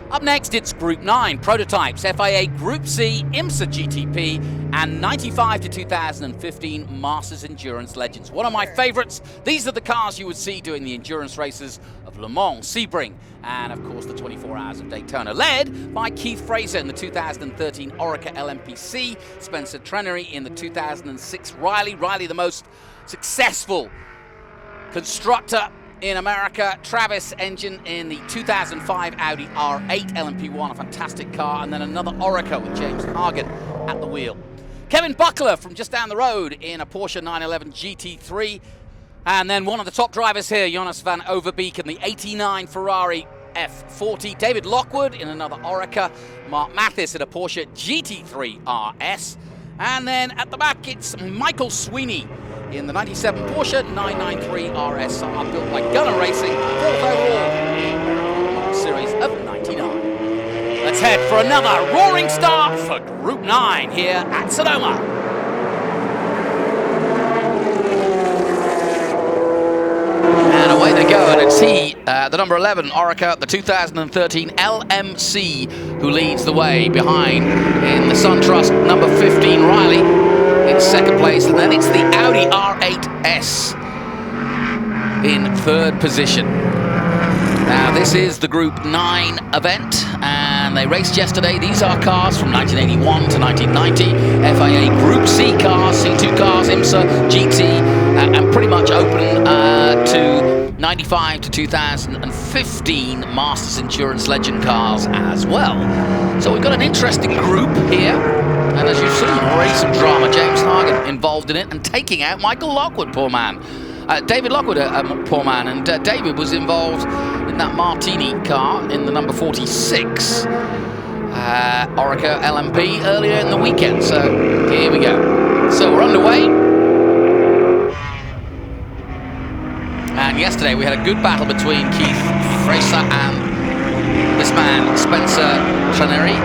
Up next, it's Group 9, Prototypes, FIA Group C, IMSA GTP, and 95 to 2015 Masters Endurance Legends. One of my favorites. These are the cars you would see doing the endurance races of Le Mans, Sebring, and of course the 24 Hours of Daytona, led by Keith Fraser in the 2013 Oreca LMPC, Spencer Trenery in the 2006 Riley, the most successful constructor in America, Travis Engine in the 2005 Audi R8 LMP1, a fantastic car, and then another Oreca with James Hagen at the wheel. Kevin Buckler from just down the road in a Porsche 911 GT3, and then one of the top drivers here, Jonas van Overbeek in the 89 Ferrari F40. David Lockwood in another Oreca, Mark Mathis in a Porsche GT3 RS, and then at the back it's Michael Sweeney in the 97 Porsche 993 RSR, built by Gunnar Racing, fourth overall in the series of 99. Let's head for another roaring start for Group 9 here at Sonoma. And away they go, and it's the number 11 Oreca, the 2013 LMC, who leads the way behind in the SunTrust number 15 Riley in second place, and then it's the Audi R8S in third position. Now this is the Group 9 event, and they raced yesterday. These are cars from 1981 to 1990, FIA Group C cars, C2 cars, IMSA, GT, and pretty much open to 95 to 2015 Masters Endurance Legend cars as well. So we've got an interesting group here, and as you've seen, already some drama. James Hagen involved in it and taking out Michael Lockwood, poor man. David Lockwood, poor man, and David was involved in that Martini car in the number 46 Oreca LMP earlier in the weekend. So here we go. So we're underway. And yesterday we had a good battle between Keith Fraser and this man, Spencer Trenery.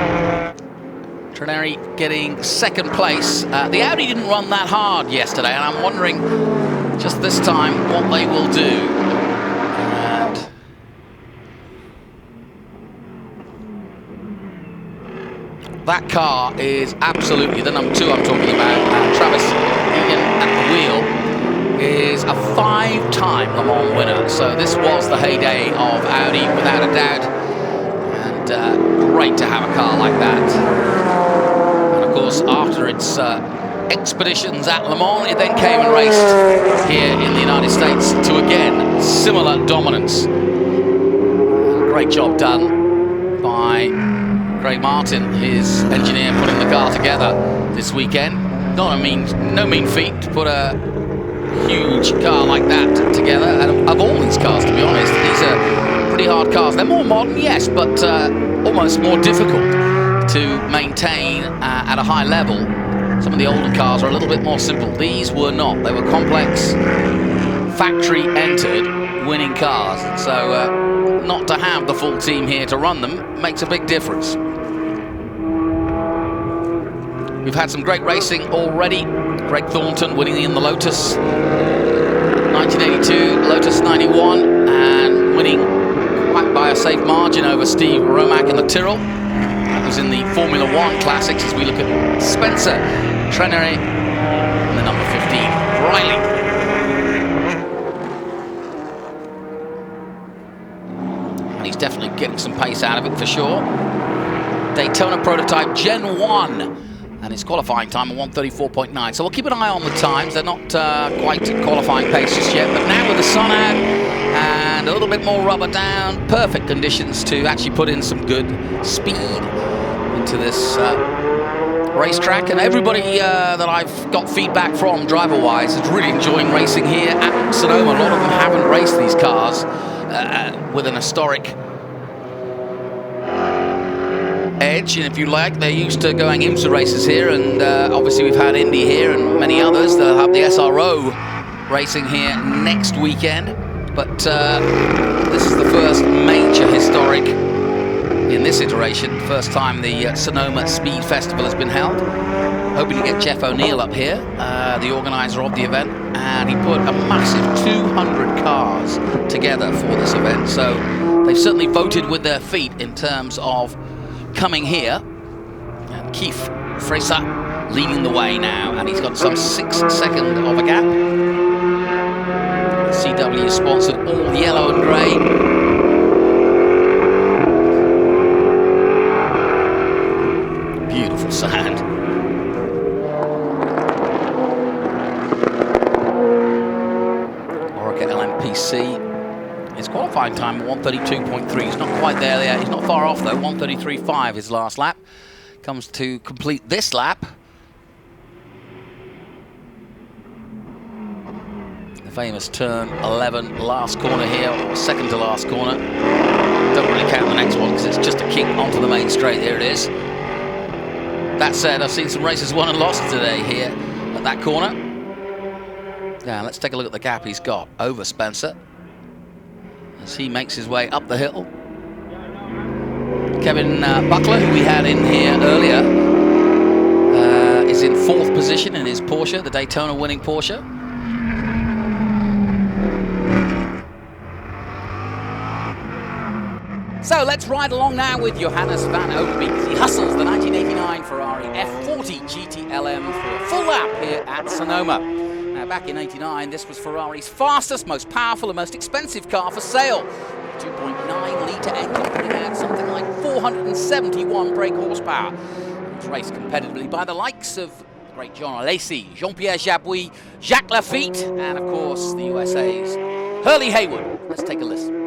Trenery getting second place. The Audi didn't run that hard yesterday, and I'm wondering just this time what they will do. And that car is absolutely the number 2 I'm talking about. And Travis Egan at the wheel is a 5-time Le Mans winner. So this was the heyday of Audi, without a doubt. And great to have a car like that. And of course, after its expeditions at Le Mans, it then came and raced here in the United States to, again, similar dominance. Great job done by Craig Martin, his engineer, putting the car together this weekend. No mean feat to put a huge car like that together. And of all these cars, to be honest, these are pretty hard cars. They're more modern, yes, but almost more difficult to maintain at a high level. Some of the older cars are a little bit more simple. These were not. They were complex, factory-entered winning cars. So not to have the full team here to run them makes a big difference. We've had some great racing already. Greg Thornton winning in the Lotus 1982, Lotus 91, and winning quite by a safe margin over Steve Romack in the Tyrrell. That was in the Formula One Classics, as we look at Spencer Trenery and the number 15, Riley. And he's definitely getting some pace out of it for sure. Daytona prototype Gen 1. And his qualifying time of 1:34.9. So we'll keep an eye on the times. They're not quite at qualifying pace just yet. But now with the sun out and a little bit more rubber down, perfect conditions to actually put in some good speed into this racetrack. And everybody that I've got feedback from driver-wise is really enjoying racing here at Sonoma. A lot of them haven't raced these cars with an historic edge, and if you like, they're used to going IMSA races here, and obviously we've had Indy here and many others. They'll have the SRO racing here next weekend, but this is the first major historic in this iteration, first time the Sonoma Speed Festival has been held. hoping to get Jeff O'Neill up here, the organizer of the event, and he put a massive 200 cars together for this event. So they've certainly voted with their feet in terms of coming here. And Keith Fraser leading the way now, and he's got some 6 seconds of a gap. CW sponsored all yellow and grey. Beautiful sound. Orica LMPC, his qualifying time 1:32.3. He's not quite there yet. He's not far off though. 1:33.5 his last lap. Comes to complete this lap. The famous turn 11, last corner here, or second to last corner. Don't really count the next one because it's just a kick onto the main straight. There it is. That said, I've seen some races won and lost today here at that corner. Now let's take a look at the gap he's got over Spencer as he makes his way up the hill. Kevin Buckler, who we had in here earlier, is in 4th position in his Porsche, the Daytona winning Porsche. So let's ride along now with Johannes van Overbeek. He hustles the 1989 Ferrari F40 GT-LM for a full lap here at Sonoma. Now back in '89, this was Ferrari's fastest, most powerful and most expensive car for sale. 2.9-litre engine putting out something like 471 brake horsepower. It was raced competitively by the likes of the great John Alesi, Jean-Pierre Jabouille, Jacques Lafitte, and of course the USA's Hurley Haywood. Let's take a listen.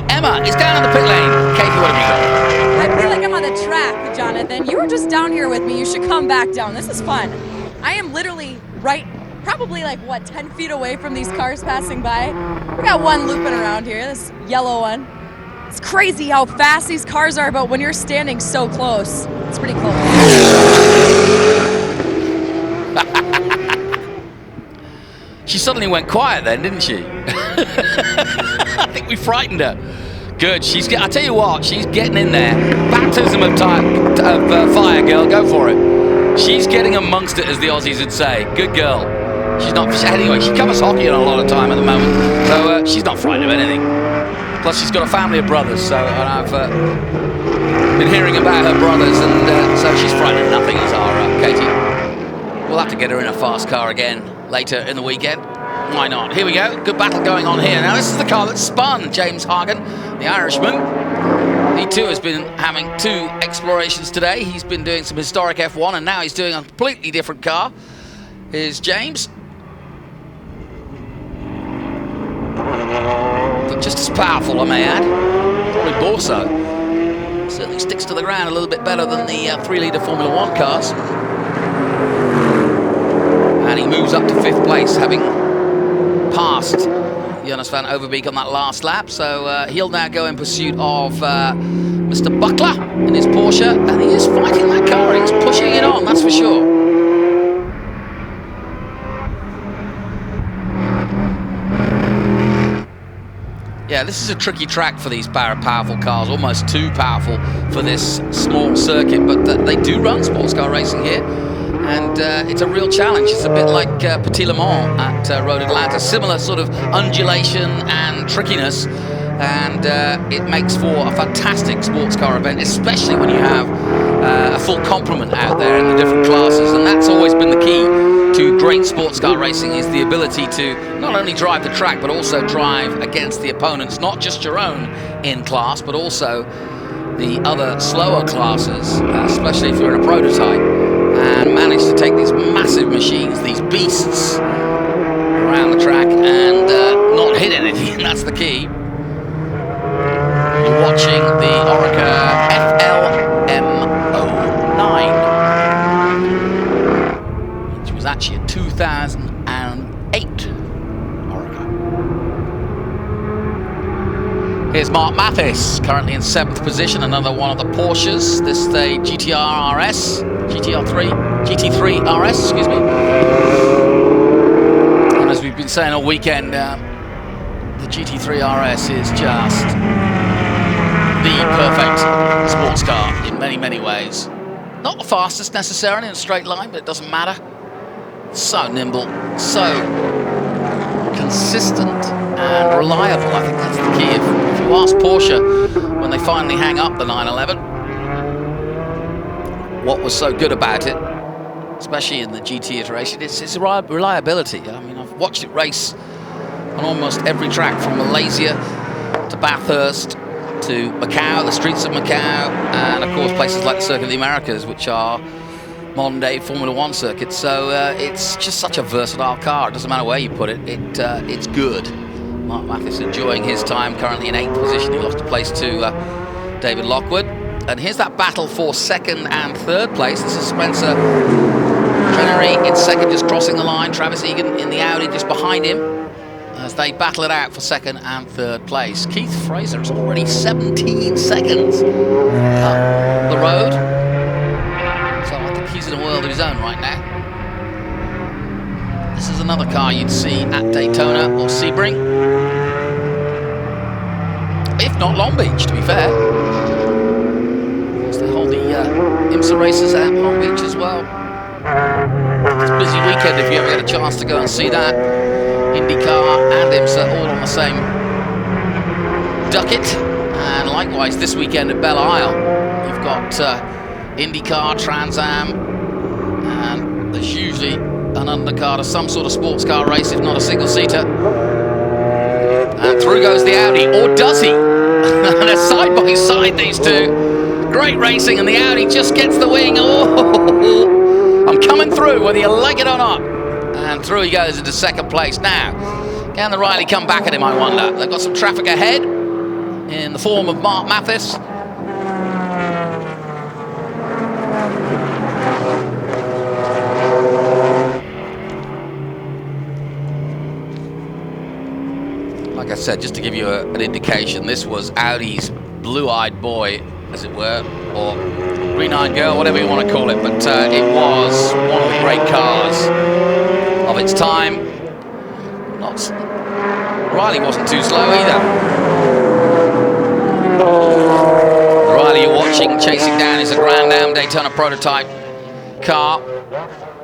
Emma is down on the pit lane. Katie, what have you got? I feel like I'm on the track, Jonathan. You were just down here with me. You should come back down. This is fun. I am literally probably like, 10 feet away from these cars passing by. We got one looping around here, this yellow one. It's crazy how fast these cars are, but when you're standing so close, it's pretty close. She suddenly went quiet then, didn't she? I think we frightened her. Good. I tell you what, she's getting in there. Baptism of fire, girl. Go for it. She's getting amongst it, as the Aussies would say. Good girl. She's not. Anyway, she covers hockey a lot of time at the moment, so she's not frightened of anything. Plus, she's got a family of brothers, so and I've been hearing about her brothers, and so she's frightened of nothing, as our Katie. We'll have to get her in a fast car again later in the weekend. Why not? Here we go. Good battle going on here. Now, this is the car that spun James Hagen, the Irishman. He too has been having 2 explorations today. He's been doing some historic F1, and now he's doing a completely different car. Here's James. but just as powerful, I may add. Probably more so. Certainly sticks to the ground a little bit better than the 3-litre Formula 1 cars. And he moves up to 5th place, having passed Jonas van Overbeek on that last lap. So he'll now go in pursuit of Mr. Buckler in his Porsche, and he is fighting that car. He's pushing it on, that's for sure. Yeah, this is a tricky track for these powerful cars, almost too powerful for this small circuit, but they do run sports car racing here, and it's a real challenge. It's a bit like Petit Le Mans at Road Atlanta, similar sort of undulation and trickiness, and it makes for a fantastic sports car event, especially when you have a full complement out there in the different classes, and that's always been the key to great sports car racing, is the ability to not only drive the track but also drive against the opponents, not just your own in class but also the other slower classes, especially if you're in a prototype, and manage to take these massive machines, these beasts, around the track and not hit anything. That's the key. You're watching the Oreca FLM09. Actually a 2008 Oreca. Here's Mark Mathis, currently in 7th position, another one of the Porsches. This is the GT3 RS, excuse me. And as we've been saying all weekend, the GT3 RS is just the perfect sports car in many, many ways. Not the fastest necessarily in a straight line, but it doesn't matter. So nimble, so consistent and reliable. I think that's the key. If you ask Porsche when they finally hang up the 911 what was so good about it, especially in the GT iteration, it's reliability. I mean, I've watched it race on almost every track, from Malaysia to Bathurst to Macau, the streets of Macau, and of course places like the Circuit of the Americas, which are modern day Formula 1 circuit. So it's just such a versatile car. It doesn't matter where you put it, it's good. Mark Mathis enjoying his time, currently in 8th position. He lost a place to David Lockwood. And here's that battle for 2nd and 3rd place. This is Spencer Trenery in 2nd, just crossing the line. Travis Egan in the Audi just behind him, as they battle it out for 2nd and 3rd place. Keith Fraser is already 17 seconds up the road. He's in a world of his own right now. This is another car you'd see at Daytona or Sebring, if not Long Beach, to be fair. Because they hold the IMSA races at Long Beach as well. It's a busy weekend if you ever get a chance to go and see that. IndyCar and IMSA all on the same ducket. And likewise this weekend at Belle Isle, you've got IndyCar, Trans Am, and there's usually an undercard of some sort of sports car race, if not a single-seater. And through goes the Audi, or does he? And they're side by side, these two. Great racing, and the Audi just gets the wing. Oh, I'm coming through, whether you like it or not. And through he goes into 2nd place. Now, can the Riley come back at him, I wonder? They've got some traffic ahead in the form of Mark Mathis. Like I said, just to give you an indication, this was Audi's blue-eyed boy, as it were, or green-eyed girl, whatever you want to call it, but it was one of the great cars of its time. Riley wasn't too slow either. The Riley you're watching, chasing down, is a Grand Am Daytona prototype car.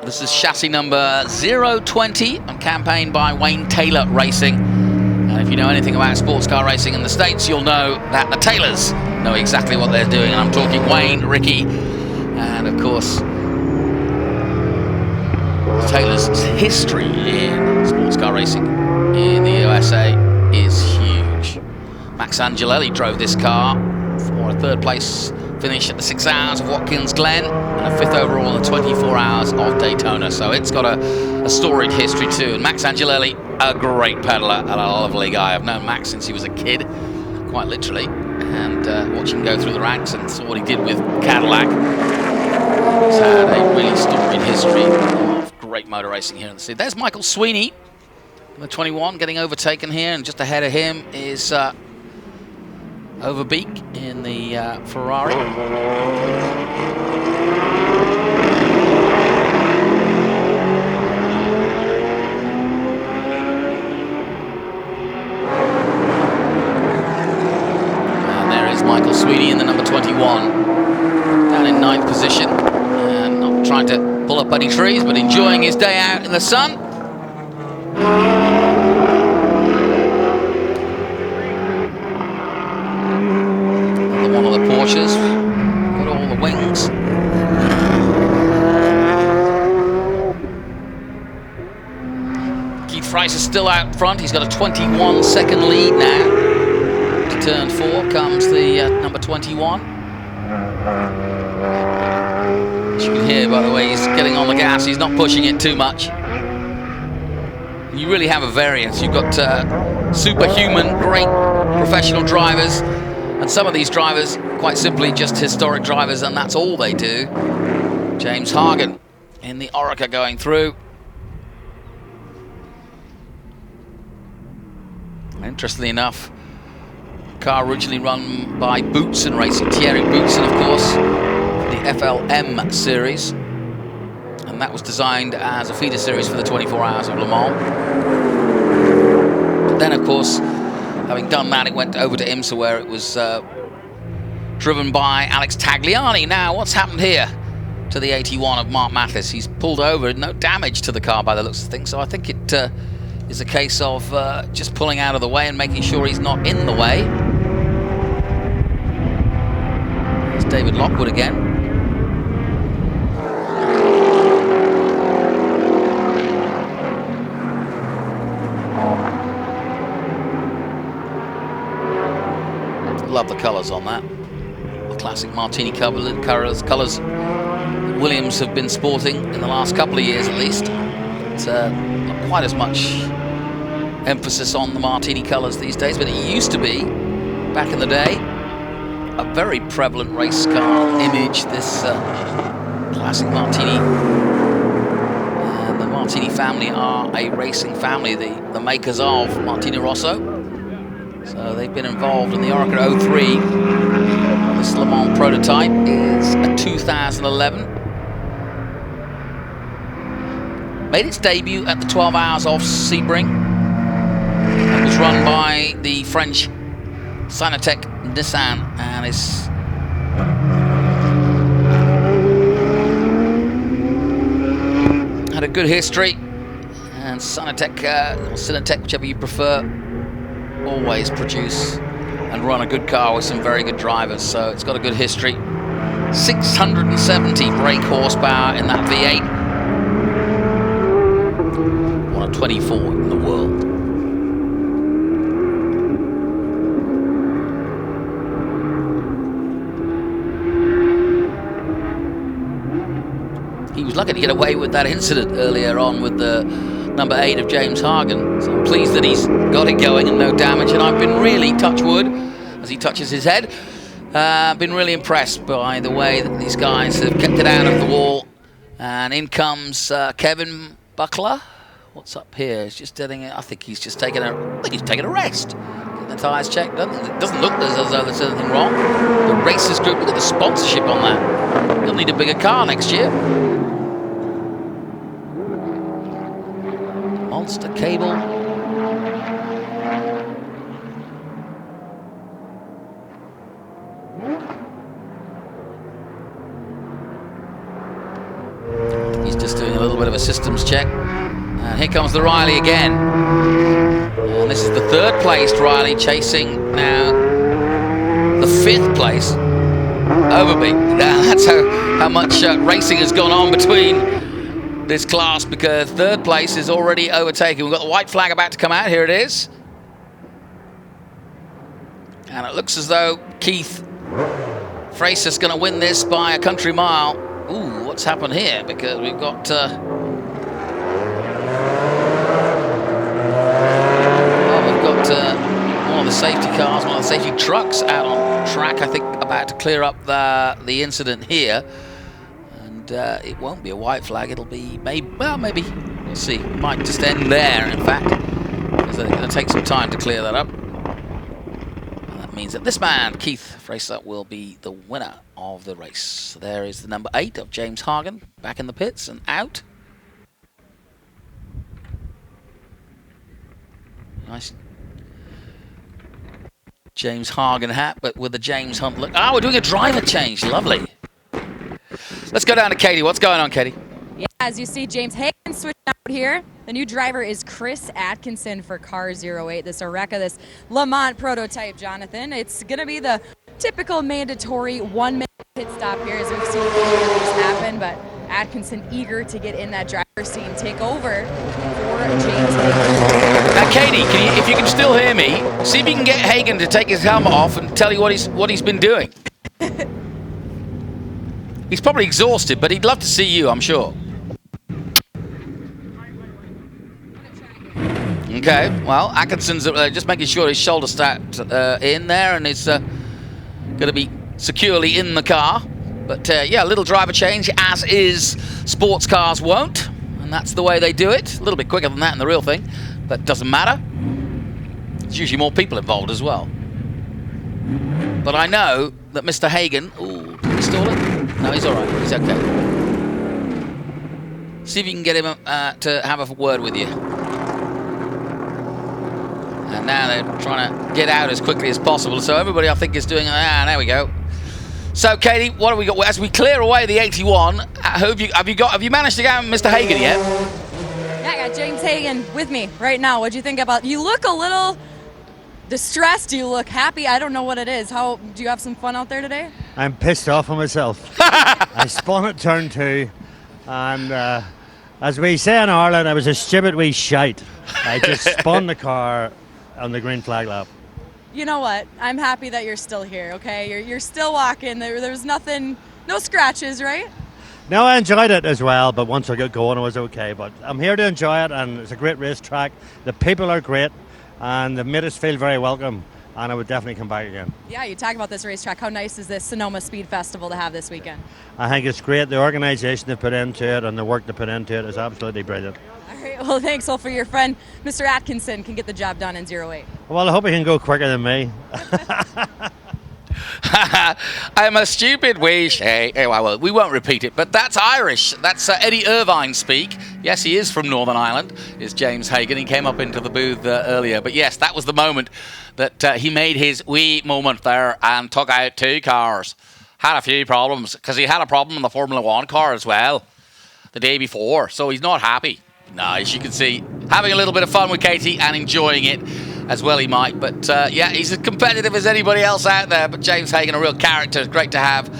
This is chassis number 020 and campaigned by Wayne Taylor Racing. And if you know anything about sports car racing in the States, you'll know that the Taylors know exactly what they're doing. And I'm talking Wayne, Ricky, and of course, Taylor's history in sports car racing in the USA is huge. Max Angelelli drove this car for a 3rd place finish at the 6 Hours of Watkins Glen and a 5th overall in the 24 Hours of Daytona. So it's got a storied history too. And Max Angelelli, a great pedaler and a lovely guy. I've known Max since he was a kid, quite literally, and watching him go through the ranks and saw what he did with Cadillac. He's had a really storied history of great motor racing here in the city. There's Michael Sweeney, the 21, getting overtaken here, and just ahead of him is Overbeek in the Ferrari. And there is Michael Sweeney in the number 21, down in 9th position, and not trying to pull up any trees, but enjoying his day out in the sun. One of the Porsches, got all the wings. Keith Price is still out front. He's got a 21-second lead now. To turn 4 comes the number 21. As you can hear, by the way, he's getting on the gas. He's not pushing it too much. You really have a variance. You've got superhuman, great professional drivers, and some of these drivers, quite simply, just historic drivers, and that's all they do. James Hagen in the Orica going through. Interestingly enough, car originally run by Boutsen Racing, Thierry Boutsen, of course, the FLM series. And that was designed as a feeder series for the 24 Hours of Le Mans. But then, of course, having done that, it went over to IMSA, where it was driven by Alex Tagliani. Now, what's happened here to the 81 of Mark Mathis? He's pulled over, no damage to the car by the looks of things, so I think it is a case of just pulling out of the way and making sure he's not in the way. There's David Lockwood again. Love the colours on that. The classic Martini colours that Williams have been sporting in the last couple of years at least. But not quite as much emphasis on the Martini colours these days, but it used to be, back in the day, a very prevalent race car image, this classic Martini. And the Martini family are a racing family, the makers of Martini Rosso. So they've been involved in the Orica 03. This Le Mans prototype is a 2011. Made its debut at the 12 Hours of Sebring. It was run by the French Sinatec Nissan, and is had a good history. And Sinatec, or Sinatec, whichever you prefer, always produce and run a good car with some very good drivers, so it's got a good history. 670 brake horsepower in that V8. One of 24 in the world. He was lucky to get away with that incident earlier on with the number 8 of James Hagen. So I'm pleased that he's got it going and no damage. And I've been really, touch wood, as he touches his head, been really impressed by the way that these guys have kept it out of the wall. And in comes Kevin Buckler. What's up here? He's just getting, I think he's just taking a rest. Getting the tyres checked. It doesn't look as though there's anything wrong. The Racers Group, look at the sponsorship on that. You'll need a bigger car next year. Monster cable. He's just doing a little bit of a systems check. And here comes the Riley again. And this is the 3rd placed Riley chasing now the 5th place Overbeek. Now that's how much racing has gone on between this class, because 3rd place is already overtaken. We've got the white flag about to come out. Here it is. And it looks as though Keith Fraser's going to win this by a country mile. Ooh, what's happened here? Because we've got safety cars, one of the safety trucks out on track, I think, about to clear up the incident here. And it won't be a white flag, it'll be, maybe, we'll see. Might just end there, in fact, because they're going to take some time to clear that up. And that means that this man, Keith Fraser, will be the winner of the race. So there is the number 8 of James Hagen, back in the pits and out. Nice James Hagen hat, but with the James Hunt look. Oh, we're doing a driver change. Lovely. Let's go down to Katie. What's going on, Katie? Yeah, as you see, James Hagen switching out here. The new driver is Chris Atkinson for car 08. This Oreca, this Lamont prototype, Jonathan. It's going to be the typical mandatory 1-minute pit stop here, as we've seen things happen, but Atkinson eager to get in that driver's seat and take over for James Hagen. Now, Katie, if you can still hear me, see if you can get Hagen to take his helmet off and tell you what he's been doing. He's probably exhausted, but he'd love to see you, I'm sure. Okay, well, Atkinson's just making sure his shoulder strapped in there and is going to be securely in the car. But yeah, a little driver change, as is sports cars won't. And that's the way they do it. A little bit quicker than that in the real thing. But doesn't matter. There's usually more people involved as well. But I know that Mr. Hagen... Ooh, did he stall it? No, he's all right. He's okay. See if you can get him to have a word with you. And now they're trying to get out as quickly as possible. So everybody, I think, is doing... there we go. So, Katie, what have we got? As we clear away the 81, have you managed to get Mr. Hagen yet? Yeah, I got James Hagen with me right now. What'd you think about? You look a little distressed. You look happy. I don't know what it is. Do you have some fun out there today? I'm pissed off on myself. I spun at turn 2, and as we say in Ireland, I was a stupid wee shite. I just spun the car on the green flag lap. You know what? I'm happy that you're still here, okay? You're still walking. There's nothing, no scratches, right? No, I enjoyed it as well, but once I got going, it was okay. But I'm here to enjoy it, and it's a great racetrack. The people are great, and they've made us feel very welcome, and I would definitely come back again. Yeah, you talk about this racetrack. How nice is this Sonoma Speed Festival to have this weekend? I think it's great. The organisation they put into it and the work they put into it is absolutely brilliant. All right, well, thanks. Well, for your friend, Mr. Atkinson can get the job done in 08. Well, I hope he can go quicker than me. I'm a stupid wish. Hey, well, we won't repeat it, but that's Irish. That's Eddie Irvine speak. Yes, he is from Northern Ireland, is James Hagen. He came up into the booth earlier. But yes, that was the moment that he made his wee moment there and took out 2 cars. Had a few problems, because he had a problem in the Formula 1 car as well the day before, so he's not happy. No, as you can see, having a little bit of fun with Katie and enjoying it as well he might. But yeah, he's as competitive as anybody else out there. But James Hagen, a real character. It's great to have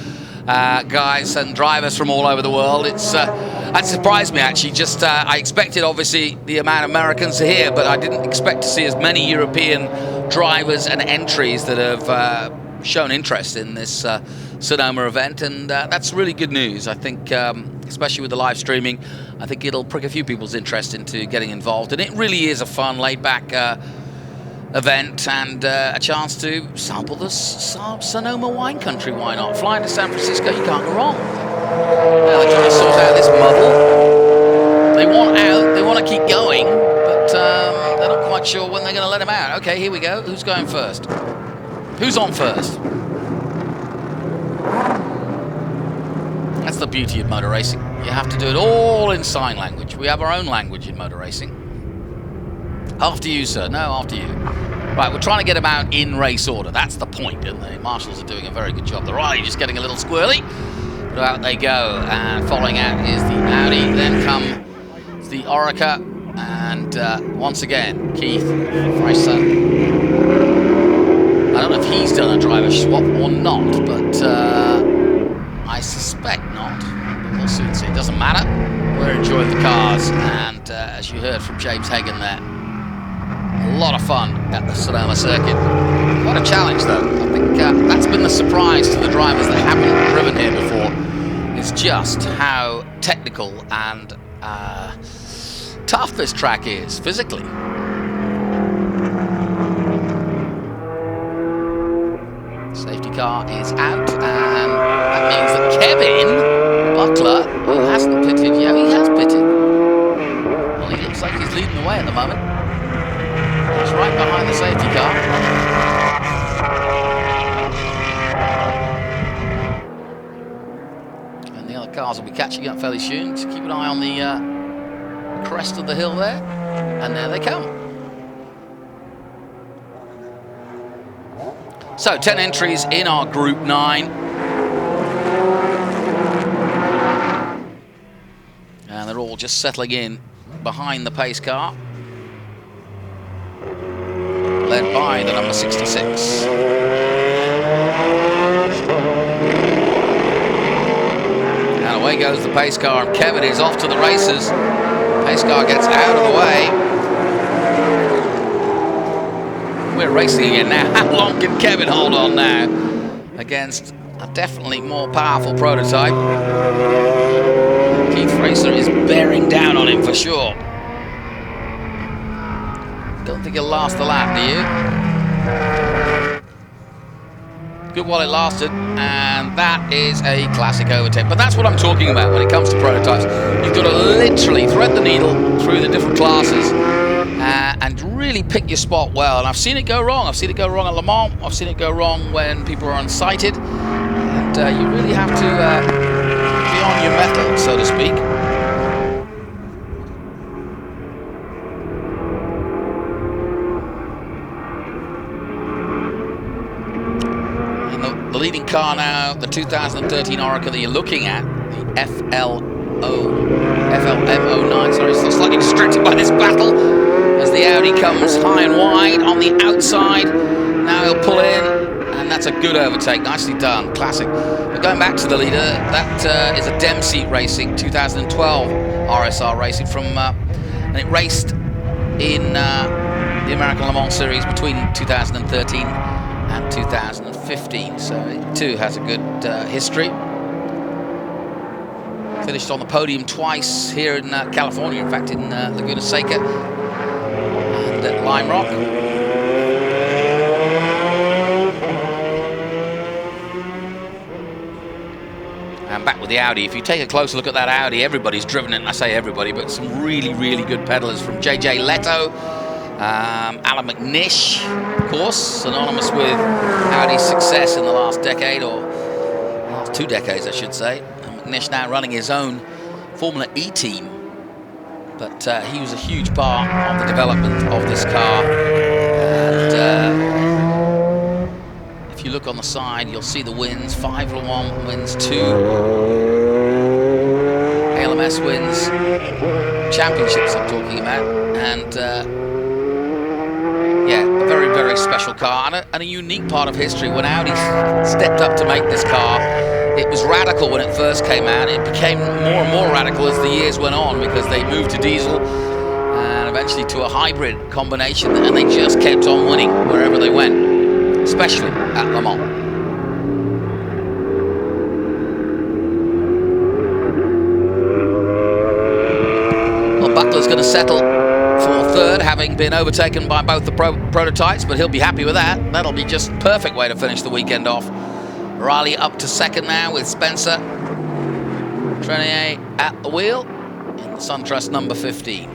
guys and drivers from all over the world. That surprised me, actually. Just I expected, obviously, the amount of Americans here, but I didn't expect to see as many European drivers and entries that have shown interest in this Sonoma event. And that's really good news. I think, especially with the live streaming, I think it'll prick a few people's interest into getting involved. And it really is a fun, laid-back event and a chance to sample the Sonoma wine country. Why not? Flying to San Francisco, you can't go wrong. Now they're trying to sort out this muddle. They want out, they want to keep going, but they're not quite sure when they're going to let him out. Okay, here we go. Who's going first? Who's on first? That's the beauty of motor racing. You have to do it all in sign language. We have our own language in motor racing. After you, sir. No, after you. Right, we're trying to get them out in race order. That's the point, and the marshals are doing a very good job. The Riley just getting a little squirrely, but out they go. And following out is the Audi. Then comes the Oreca, and once again, Keith Fraser. I don't know if he's done a driver swap or not, but I suspect not. But we'll soon see. It doesn't matter. We're enjoying the cars, and as you heard from James Hagen there, a lot of fun at the Sonoma circuit. What a challenge, though. I think that's been the surprise to the drivers that haven't driven here before, is just how technical and tough this track is, physically. car is out, and that means that Kevin Buckler, who hasn't pitted yet, he has pitted. Well, he looks like he's leading the way at the moment. He's right behind the safety car. And the other cars will be catching up fairly soon. Just keep an eye on the crest of the hill there, and there they come. So 10 entries in our Group 9. And they're all just settling in behind the pace car, led by the number 66. And away goes the pace car, and Kevin is off to the races. Pace car gets out of the way. We're racing again now. How long can Kevin hold on now against a definitely more powerful prototype? Keith Racer is bearing down on him for sure. Don't think he'll last the lap, do you? Good while it lasted, and that is a classic overtake. But that's what I'm talking about when it comes to prototypes. You've got to literally thread the needle through the different classes and really pick your spot well. And I've seen it go wrong. I've seen it go wrong at Le Mans. I've seen it go wrong when people are unsighted. And you really have to be on your mettle, so to speak. And the leading car now, the 2013 Oracle that you're looking at, the FLM09, sorry, still slightly distracted by this battle as the Audi comes high and wide on the outside. Now he'll pull in, and that's a good overtake. Nicely done, classic. But going back to the leader, that is a Dempsey Racing 2012 RSR Racing from, and it raced in the American Le Mans Series between 2013 and 2015. So it too has a good history. Finished on the podium twice here in California, in fact in Laguna Seca and at Lime Rock. And back with the Audi. If you take a closer look at that Audi, everybody's driven it, and I say everybody, but some really, really good pedalers from JJ Leto, Alan McNish, of course, synonymous with Audi's success in the last decade, or last 2 decades, I should say. McNish now running his own Formula E team, but he was a huge part of the development of this car. And if you look on the side, you'll see the wins: 5 Le Mans wins, 2 ALMS wins, championships I'm talking about, and yeah, a very, very special car and a unique part of history. When Audi stepped up to make this car, it was radical when it first came out. It became more and more radical as the years went on because they moved to diesel and eventually to a hybrid combination, and they just kept on winning wherever they went, especially at Le Mans. Well, Buckler's going to settle for third, having been overtaken by both the prototypes, but he'll be happy with that. That'll be just perfect way to finish the weekend off. Riley up to second now with Spencer Trenier at the wheel in the SunTrust number 15.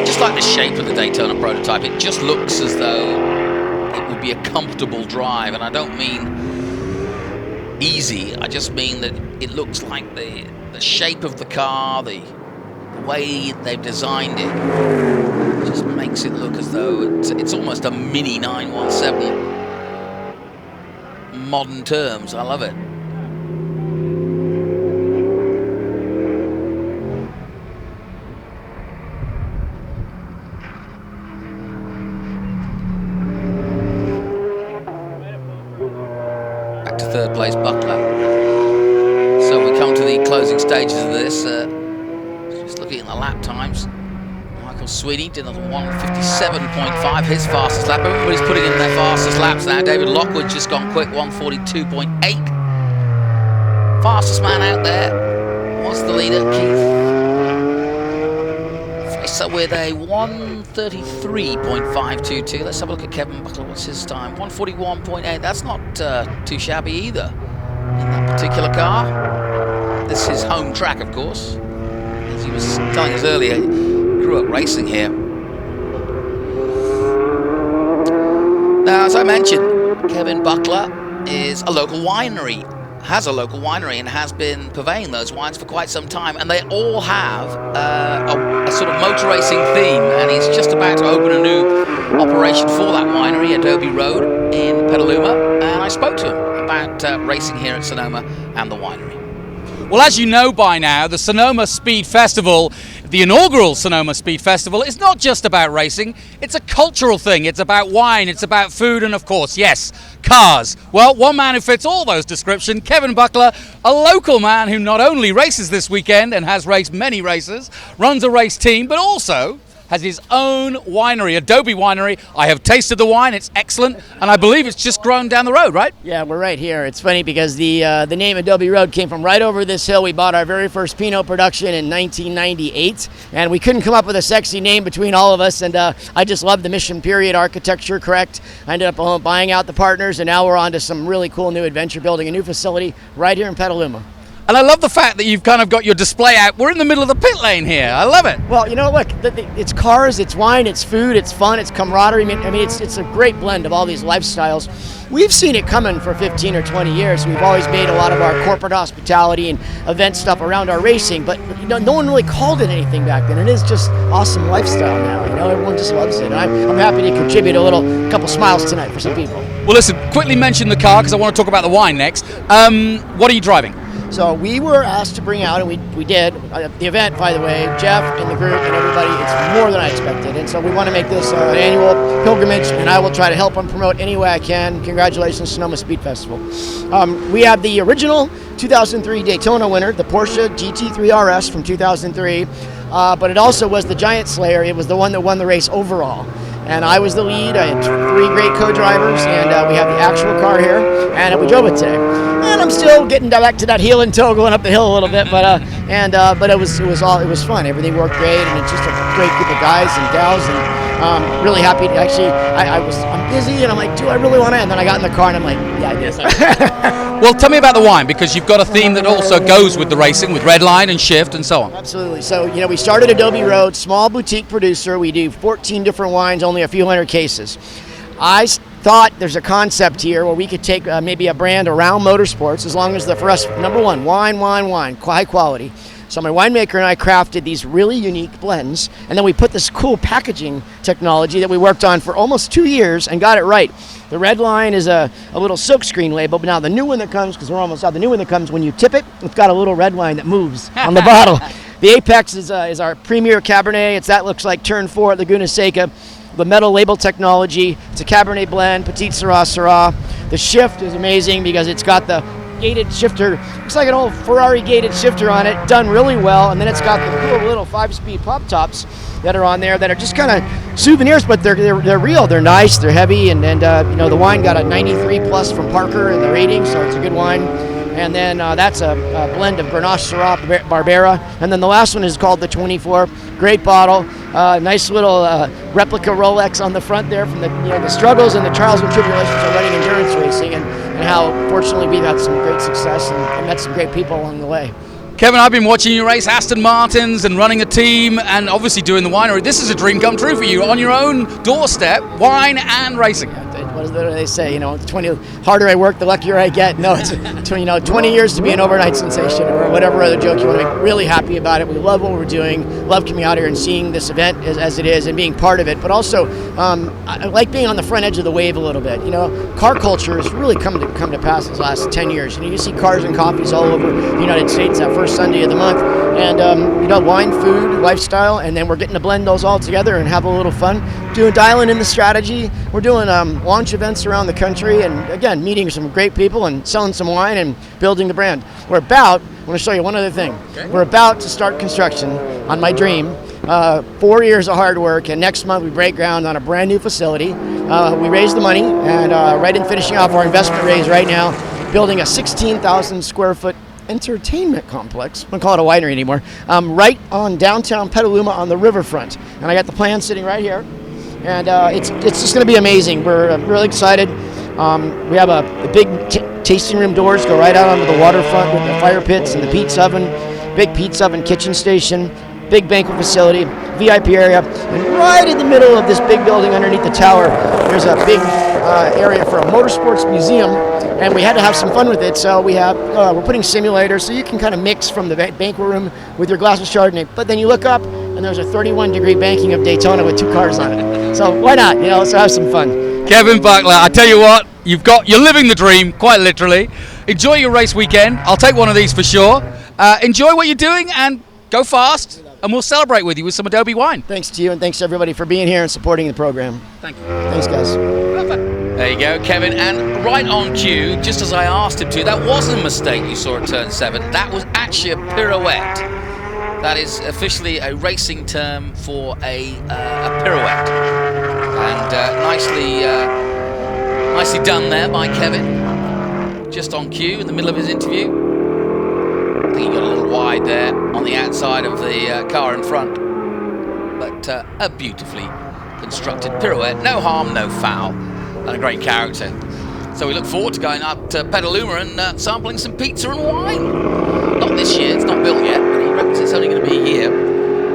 Just like the shape of the Daytona prototype, it just looks as though it would be a comfortable drive, and I don't mean easy, I just mean that it looks like the shape of the car, the way they've designed it, just makes it look as though it's almost a mini 917. Modern terms, I love it. Back to third place, Buckler. So we come to the closing stages of this. Just looking at the lap times. Sweeney did a 1:57.5, his fastest lap. Everybody's putting in their fastest laps now. David Lockwood just gone quick, 1:42.8. Fastest man out there was the leader, Keith Overtakes with a 1:33.522. Let's have a look at Kevin Buckler. What's his time? 1:41.8. That's not too shabby either in that particular car. This is his home track, of course. As he was telling us earlier, he grew up racing here. Now, as I mentioned, Kevin Buckler is a local winery. Has a local winery and has been purveying those wines for quite some time, and they all have a sort of motor racing theme, and he's just about to open a new operation for that winery, Adobe Road in Petaluma, and I spoke to him about racing here at Sonoma and the winery. Well, as you know by now, the Sonoma Speed Festival, the inaugural Sonoma Speed Festival, is not just about racing. It's a cultural thing. It's about wine, it's about food, and of course, yes, cars. Well, one man who fits all those descriptions, Kevin Buckler, a local man who not only races this weekend and has raced many races, runs a race team, but also has his own winery, Adobe Winery. I have tasted the wine, it's excellent, and I believe it's just grown down the road, right? Yeah, we're right here. It's funny because the name Adobe Road came from right over this hill. We bought our very first Pinot production in 1998, and we couldn't come up with a sexy name between all of us, and I just loved the Mission Period architecture, correct? I ended up buying out the partners, and now we're on to some really cool new adventure, building a new facility right here in Petaluma. And I love the fact that you've kind of got your display out. We're in the middle of the pit lane here. I love it. Well, you know, look, it's cars, it's wine, it's food, it's fun, it's camaraderie. I mean, it's a great blend of all these lifestyles. We've seen it coming for 15 or 20 years. We've always made a lot of our corporate hospitality and event stuff around our racing, but you know, no one really called it anything back then. It is just awesome lifestyle now. You know, everyone just loves it. And I'm happy to contribute a couple smiles tonight for some people. Well, listen, quickly mention the car because I want to talk about the wine next. What are you driving? So we were asked to bring out, and we did, the event, by the way, Jeff and the group and everybody, it's more than I expected. And so we want to make this an annual pilgrimage, and I will try to help them promote any way I can. Congratulations, Sonoma Speed Festival. We have the original 2003 Daytona winner, the Porsche GT3 RS from 2003, but it also was the Giant Slayer. It was the one that won the race overall. And I was the lead. I had 3 great co-drivers, and we have the actual car here, and we drove it today. And I'm still getting back to that heel and toe, going up the hill a little bit, but it was fun. Everything worked great, and it's just a great group of guys and gals, and really happy to actually. I'm busy, and I'm like, do I really want to? And then I got in the car, and I'm like, yeah, I did. Well, tell me about the wine, because you've got a theme that also goes with the racing, with red line and shift and so on. Absolutely. So, you know, we started Adobe Road, small boutique producer. We do 14 different wines, only a few hundred cases. I thought there's a concept here where we could take maybe a brand around motorsports, as long as for us, number one, wine, high quality. So my winemaker and I crafted these really unique blends, and then we put this cool packaging technology that we worked on for almost 2 years and got it right. The red line is a little silkscreen label, but now the new one that comes, because we're almost out, the new one that comes when you tip it, it's got a little red line that moves on the bottle. The Apex is our premier Cabernet. That looks like Turn 4 at Laguna Seca. The metal label technology, it's a Cabernet blend, Petite Syrah. The shift is amazing because it's got the gated shifter. Looks like an old Ferrari gated shifter on it, done really well. And then it's got the cool little 5-speed pop tops that are on there that are just kind of souvenirs, but they're real. They're nice, they're heavy, and you know, the wine got a 93 plus from Parker in the rating, so it's a good wine. And then that's a blend of Grenache Syrah Barbera. And then the last one is called the 24. Great bottle, nice little replica Rolex on the front there from the struggles and the trials and tribulations of running endurance racing, and how fortunately we've had some great success and met some great people along the way. Kevin, I've been watching you race Aston Martins and running a team and obviously doing the winery. This is a dream come true for you on your own doorstep, wine and racing. What do they say? You know, the harder I work, the luckier I get. No, it's 20 years to be an overnight sensation, or whatever other joke you want to make. Really happy about it. We love what we're doing. Love coming out here and seeing this event as it is and being part of it. But also, I like being on the front edge of the wave a little bit. You know, car culture has really come to pass these last 10 years. You know, you see cars and coffees all over the United States that first Sunday of the month, and you know, wine, food, lifestyle, and then we're getting to blend those all together and have a little fun. Dialing in the strategy. We're doing launch events around the country, and again, meeting some great people and selling some wine and building the brand. I want to show you one other thing. Okay. We're about to start construction on my dream. 4 years of hard work, and next month we break ground on a brand new facility. We raised the money, and right in finishing off our investment raise right now, building a 16,000 square foot entertainment complex. I don't call it a winery anymore. Right on downtown Petaluma on the riverfront. And I got the plan sitting right here. And it's just going to be amazing. We're really excited. We have the big tasting room doors go right out onto the waterfront with the fire pits and the pizza oven, big pizza oven kitchen station, big banquet facility, VIP area, and right in the middle of this big building underneath the tower, there's a big area for a motorsports museum, and we had to have some fun with it. So we're putting simulators, so you can kind of mix from the banquet room with your glass of Chardonnay. But then you look up, and there's a 31-degree banking of Daytona with 2 cars on it. So why not? Let's have some fun. Kevin Buckler, I tell you what, you're living the dream, quite literally. Enjoy your race weekend. I'll take one of these for sure. Enjoy what you're doing and go fast, and we'll celebrate with you with some Adobe wine. Thanks to you, and thanks to everybody for being here and supporting the program. Thank you. Thanks, guys. There you go, Kevin, and right on cue, just as I asked him to, that wasn't a mistake you saw at turn 7. That was actually a pirouette. That is officially a racing term for a pirouette. And nicely done there by Kevin. Just on cue in the middle of his interview. I think he got a little wide there on the outside of the car in front. But a beautifully constructed pirouette. No harm, no foul. And a great character. So we look forward to going up to Petaluma and sampling some pizza and wine. Not this year, it's not built yet, but he reckons it's only going to be a year.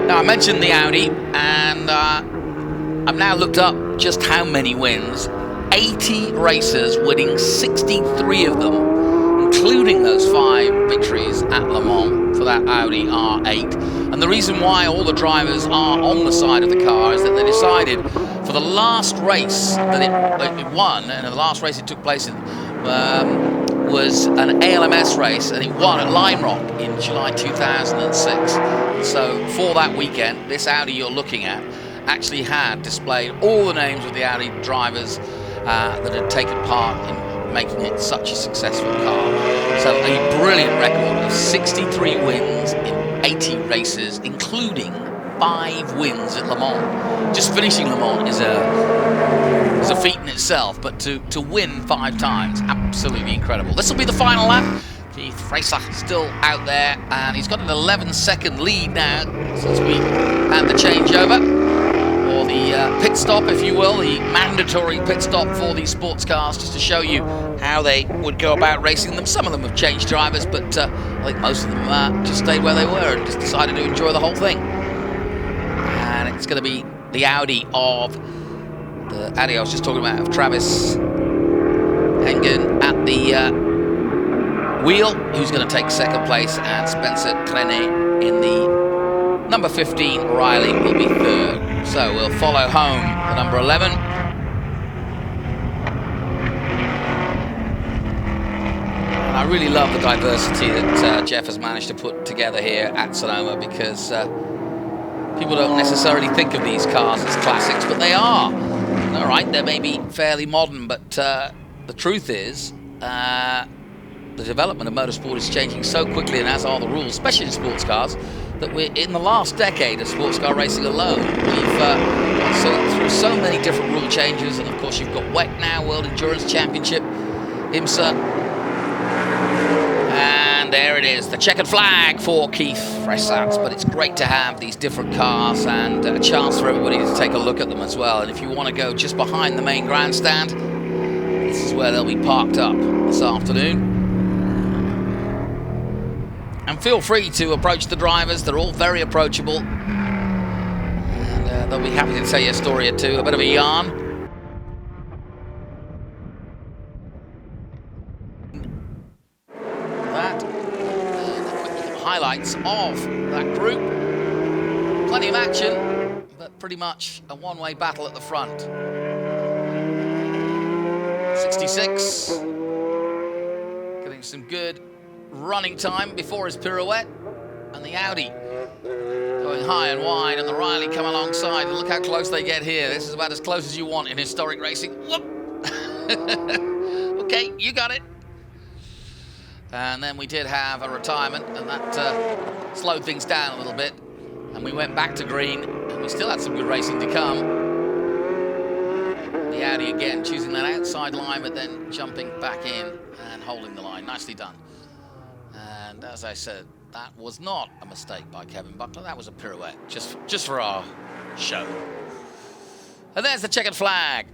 Now, I mentioned the Audi, and I've now looked up just how many wins. 80 races, winning 63 of them, including those 5 victories at Le Mans for that Audi R8. And the reason why all the drivers are on the side of the car is that they decided for the last race that it won, and the last race it took place in was an ALMS race, and it won at Lime Rock in July 2006. So for that weekend, this Audi you're looking at actually had displayed all the names of the Audi drivers that had taken part in making it such a successful car. So a brilliant record of 63 wins in 80 races, including 5 wins at Le Mans. Just finishing Le Mans is a feat in itself, but to win 5 times, absolutely incredible. This will be the final lap. Keith Racer still out there, and he's got an 11-second lead now since we had the changeover, or the pit stop, if you will, the mandatory pit stop for these sports cars, just to show you how they would go about racing them. Some of them have changed drivers, but I think most of them just stayed where they were and just decided to enjoy the whole thing. And it's going to be the Audi of the Audi I was just talking about, of Travis Engen at the wheel, who's going to take 2nd place, and Spencer Trenet in the number 15 Riley will be 3rd. So we'll follow home the number 11. And I really love the diversity that Jeff has managed to put together here at Sonoma, because people don't necessarily think of these cars as classics, but they are. All right, they may be fairly modern, but the truth is the development of motorsport is changing so quickly, and as are the rules, especially in sports cars, that we're in the last decade of sports car racing alone. We've gone through so many different rule changes, and of course you've got WEC now, World Endurance Championship, IMSA, and there it is, the checkered flag for Keith Fressarts. But it's great to have these different cars and a chance for everybody to take a look at them as well. And if you want to go just behind the main grandstand, this is where they'll be parked up this afternoon. And feel free to approach the drivers. They're all very approachable, and they'll be happy to tell you a story or two, a bit of a yarn. That, and highlights of that group. Plenty of action, but pretty much a one-way battle at the front. 66, getting some good running time before his pirouette, and the Audi going high and wide, and the Riley come alongside, and look how close they get here. This is about as close as you want in historic racing. Whoop! Okay, you got it. And then we did have a retirement, and that slowed things down a little bit, and we went back to green, and we still had some good racing to come. The Audi again choosing that outside line, but then jumping back in and holding the line. Nicely done. And as I said, that was not a mistake by Kevin Buckler. That was a pirouette, just for our show. And there's the checkered flag.